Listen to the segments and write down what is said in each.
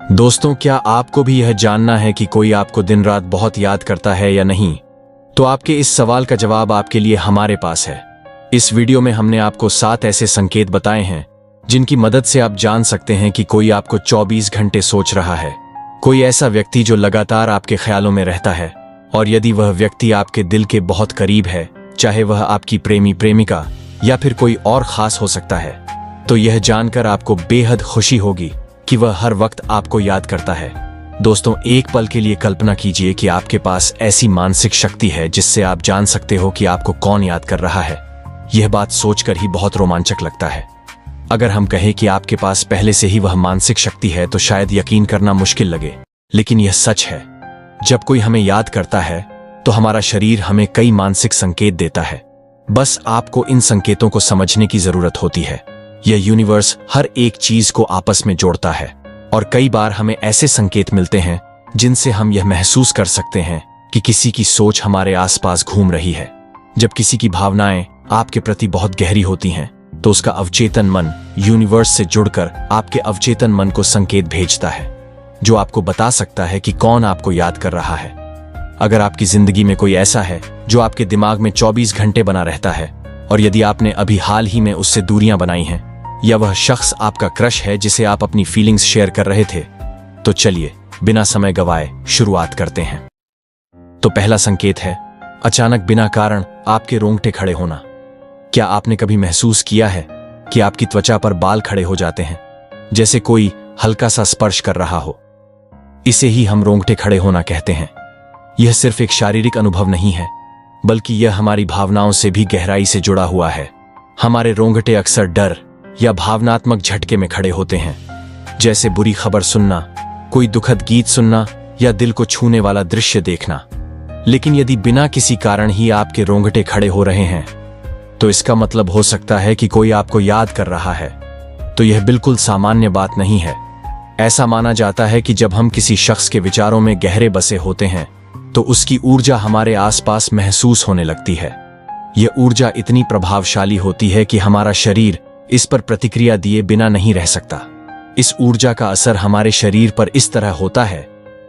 दोस्तों, क्या आपको भी यह जानना है कि कोई आपको दिन रात बहुत याद करता है या नहीं? तो आपके इस सवाल का जवाब आपके लिए हमारे पास है। इस वीडियो में हमने आपको 7 ऐसे संकेत बताए हैं जिनकी मदद से आप जान सकते हैं कि कोई आपको 24 घंटे सोच रहा है। कोई ऐसा व्यक्ति जो लगातार आपके ख्यालों में रहता है, और यदि वह व्यक्ति आपके दिल के बहुत करीब है, चाहे वह आपकी प्रेमी प्रेमिका या फिर कोई और खास हो सकता है, तो यह जानकर आपको बेहद खुशी होगी कि वह हर वक्त आपको याद करता है। दोस्तों, एक पल के लिए कल्पना कीजिए कि आपके पास ऐसी मानसिक शक्ति है जिससे आप जान सकते हो कि आपको कौन याद कर रहा है। यह बात सोचकर ही बहुत रोमांचक लगता है। अगर हम कहें कि आपके पास पहले से ही वह मानसिक शक्ति है तो शायद यकीन करना मुश्किल लगे, लेकिन यह सच है। जब कोई हमें याद करता है तो हमारा शरीर हमें कई मानसिक संकेत देता है। बस आपको इन संकेतों को समझने की जरूरत होती है। यह यूनिवर्स हर एक चीज को आपस में जोड़ता है, और कई बार हमें ऐसे संकेत मिलते हैं जिनसे हम यह महसूस कर सकते हैं कि किसी की सोच हमारे आसपास घूम रही है। जब किसी की भावनाएं आपके प्रति बहुत गहरी होती हैं, तो उसका अवचेतन मन यूनिवर्स से जुड़कर आपके अवचेतन मन को संकेत भेजता है, जो आपको बता सकता है कि कौन आपको याद कर रहा है। अगर आपकी जिंदगी में कोई ऐसा है जो आपके दिमाग में 24 घंटे बना रहता है, और यदि आपने अभी हाल ही में उससे दूरियां बनाई हैं, या वह शख्स आपका क्रश है जिसे आप अपनी फीलिंग्स शेयर कर रहे थे, तो चलिए बिना समय गवाए शुरुआत करते हैं। तो पहला संकेत है अचानक बिना कारण आपके रोंगटे खड़े होना। क्या आपने कभी महसूस किया है कि आपकी त्वचा पर बाल खड़े हो जाते हैं, जैसे कोई हल्का सा स्पर्श कर रहा हो? इसे ही हम रोंगटे खड़े होना कहते हैं। यह सिर्फ एक शारीरिक अनुभव नहीं है, बल्कि यह हमारी भावनाओं से भी गहराई से जुड़ा हुआ है। हमारे रोंगटे अक्सर डर या भावनात्मक झटके में खड़े होते हैं, जैसे बुरी खबर सुनना, कोई दुखद गीत सुनना या दिल को छूने वाला दृश्य देखना। लेकिन यदि बिना किसी कारण ही आपके रोंगटे खड़े हो रहे हैं, तो इसका मतलब हो सकता है कि कोई आपको याद कर रहा है। तो यह बिल्कुल सामान्य बात नहीं है। ऐसा माना जाता है कि जब हम किसी शख्स के विचारों में गहरे बसे होते हैं, तो उसकी ऊर्जा हमारे आसपास महसूस होने लगती है। यह ऊर्जा इतनी प्रभावशाली होती है कि हमारा शरीर इस पर प्रतिक्रिया दिए बिना नहीं रह सकता। इस ऊर्जा का असर हमारे शरीर पर इस तरह होता है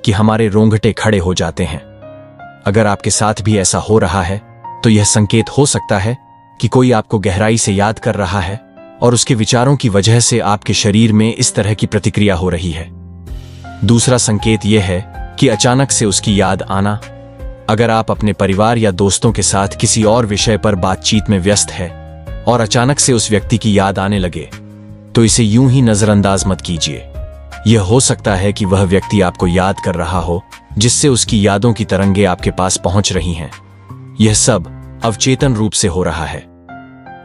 कि हमारे रोंगटे खड़े हो जाते हैं। अगर आपके साथ भी ऐसा हो रहा है, तो यह संकेत हो सकता है कि कोई आपको गहराई से याद कर रहा है, और उसके विचारों की वजह से आपके शरीर में इस तरह की प्रतिक्रिया हो रही है। दूसरा संकेत यह है कि अचानक से उसकी याद आना। अगर आप अपने परिवार या दोस्तों के साथ किसी और विषय पर बातचीत में व्यस्त है और अचानक से उस व्यक्ति की याद आने लगे, तो इसे यूं ही नजरअंदाज मत कीजिए। यह हो सकता है कि वह व्यक्ति आपको याद कर रहा हो, जिससे उसकी यादों की तरंगें आपके पास पहुंच रही हैं। यह सब अवचेतन रूप से हो रहा है।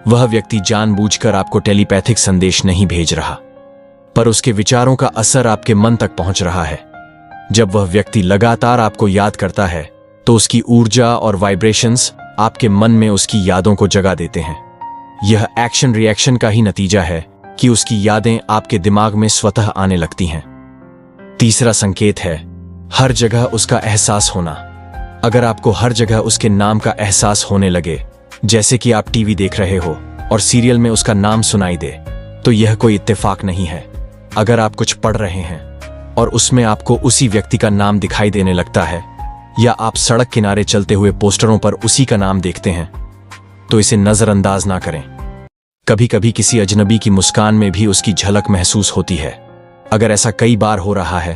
वह व्यक्ति जानबूझकर आपको टेलीपैथिक संदेश नहीं भेज रहा, पर उसके विचारों का असर आपके मन तक पहुंच रहा है। जब वह व्यक्ति लगातार आपको याद करता है, तो उसकी ऊर्जा और वाइब्रेशंस आपके मन में उसकी यादों को जगा देते हैं। यह एक्शन रिएक्शन का ही नतीजा है कि उसकी यादें आपके दिमाग में स्वतः आने लगती हैं। तीसरा संकेत है हर जगह उसका एहसास होना। अगर आपको हर जगह उसके नाम का एहसास होने लगे, जैसे कि आप टीवी देख रहे हो और सीरियल में उसका नाम सुनाई दे, तो यह कोई इत्तेफाक नहीं है। अगर आप कुछ पढ़ रहे हैं और उसमें आपको उसी व्यक्ति का नाम दिखाई देने लगता है, या आप सड़क किनारे चलते हुए पोस्टरों पर उसी का नाम देखते हैं, तो इसे नजरअंदाज ना करें। कभी कभी किसी अजनबी की मुस्कान में भी उसकी झलक महसूस होती है। अगर ऐसा कई बार हो रहा है,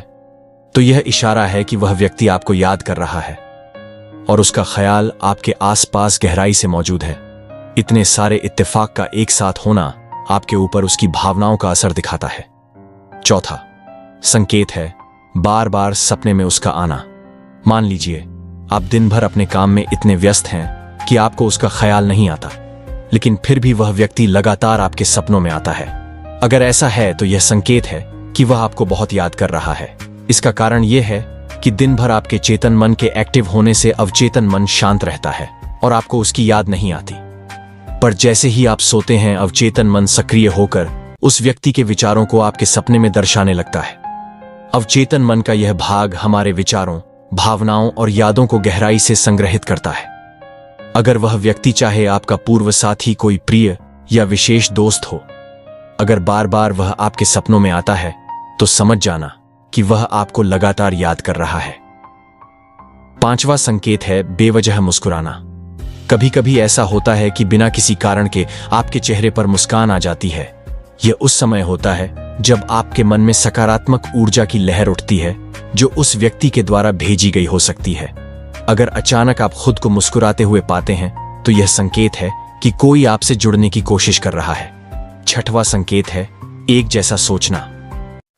तो यह इशारा है कि वह व्यक्ति आपको याद कर रहा है, और उसका ख्याल आपके आसपास गहराई से मौजूद है। इतने सारे इत्तेफाक का एक साथ होना आपके ऊपर उसकी भावनाओं का असर दिखाता है। चौथा संकेत है बार बार सपने में उसका आना। मान लीजिए आप दिन भर अपने काम में इतने व्यस्त हैं कि आपको उसका ख्याल नहीं आता, लेकिन फिर भी वह व्यक्ति लगातार आपके सपनों में आता है। अगर ऐसा है, तो यह संकेत है कि वह आपको बहुत याद कर रहा है। इसका कारण यह है कि दिन भर आपके चेतन मन के एक्टिव होने से अवचेतन मन शांत रहता है और आपको उसकी याद नहीं आती। पर जैसे ही आप सोते हैं, अवचेतन मन सक्रिय होकर उस व्यक्ति के विचारों को आपके सपने में दर्शाने लगता है। अवचेतन मन का यह भाग हमारे विचारों, भावनाओं और यादों को गहराई से संग्रहित करता है। अगर वह व्यक्ति चाहे आपका पूर्व साथी, कोई प्रिय या विशेष दोस्त हो, अगर बार बार वह आपके सपनों में आता है, तो समझ जाना कि वह आपको लगातार याद कर रहा है। पांचवा संकेत है बेवजह मुस्कुराना। कभी कभी ऐसा होता है कि बिना किसी कारण के आपके चेहरे पर मुस्कान आ जाती है। यह उस समय होता है जब आपके मन में सकारात्मक ऊर्जा की लहर उठती है जो उस व्यक्ति के द्वारा भेजी गई हो सकती है। अगर अचानक आप खुद को मुस्कुराते हुए पाते हैं तो यह संकेत है कि कोई आपसे जुड़ने की कोशिश कर रहा है। छठवां संकेत है एक जैसा सोचना।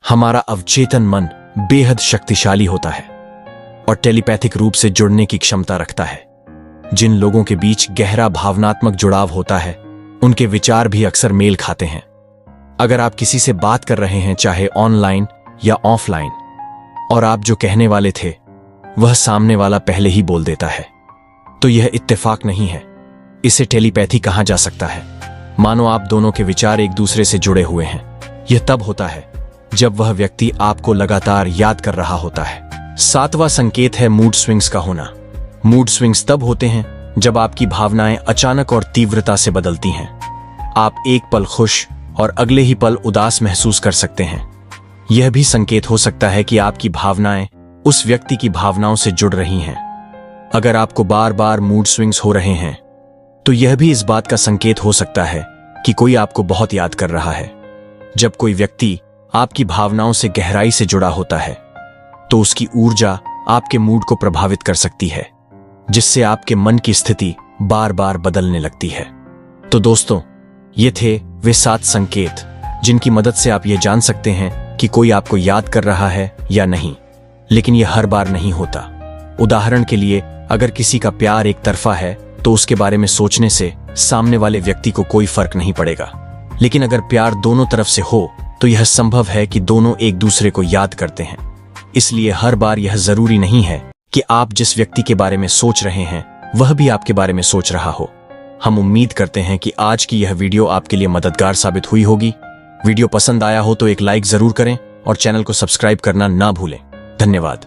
हमारा अवचेतन मन बेहद शक्तिशाली होता है और टेलीपैथिक रूप से जुड़ने की क्षमता रखता है। जिन लोगों के बीच गहरा भावनात्मक जुड़ाव होता है उनके विचार भी अक्सर मेल खाते हैं। अगर आप किसी से बात कर रहे हैं, चाहे ऑनलाइन या ऑफलाइन, और आप जो कहने वाले थे वह सामने वाला पहले ही बोल देता है, तो यह इत्तेफाक नहीं है। इसे टेलीपैथी कहा जा सकता है। मानो आप दोनों के विचार एक दूसरे से जुड़े हुए हैं। यह तब होता है जब वह व्यक्ति आपको लगातार याद कर रहा होता है। सातवां संकेत है मूड स्विंग्स का होना। मूड स्विंग्स तब होते हैं जब आपकी भावनाएं अचानक और तीव्रता से बदलती हैं। आप एक पल खुश और अगले ही पल उदास महसूस कर सकते हैं। यह भी संकेत हो सकता है कि आपकी भावनाएं उस व्यक्ति की भावनाओं से जुड़ रही हैं। अगर आपको बार बार मूड स्विंग्स हो रहे हैं तो यह भी इस बात का संकेत हो सकता है कि कोई आपको बहुत याद कर रहा है। जब कोई व्यक्ति आपकी भावनाओं से गहराई से जुड़ा होता है तो उसकी ऊर्जा आपके मूड को प्रभावित कर सकती है, जिससे आपके मन की स्थिति बार बार बदलने लगती है। तो दोस्तों, ये थे वे 7 संकेत जिनकी मदद से आप ये जान सकते हैं कि कोई आपको याद कर रहा है या नहीं। लेकिन यह हर बार नहीं होता। उदाहरण के लिए, अगर किसी का प्यार एक तरफा है तो उसके बारे में सोचने से सामने वाले व्यक्ति को कोई फर्क नहीं पड़ेगा। लेकिन अगर प्यार दोनों तरफ से हो तो यह संभव है कि दोनों एक दूसरे को याद करते हैं। इसलिए हर बार यह जरूरी नहीं है कि आप जिस व्यक्ति के बारे में सोच रहे हैं वह भी आपके बारे में सोच रहा हो। हम उम्मीद करते हैं कि आज की यह वीडियो आपके लिए मददगार साबित हुई होगी। वीडियो पसंद आया हो तो एक लाइक जरूर करें और चैनल को सब्सक्राइब करना ना भूलें। धन्यवाद।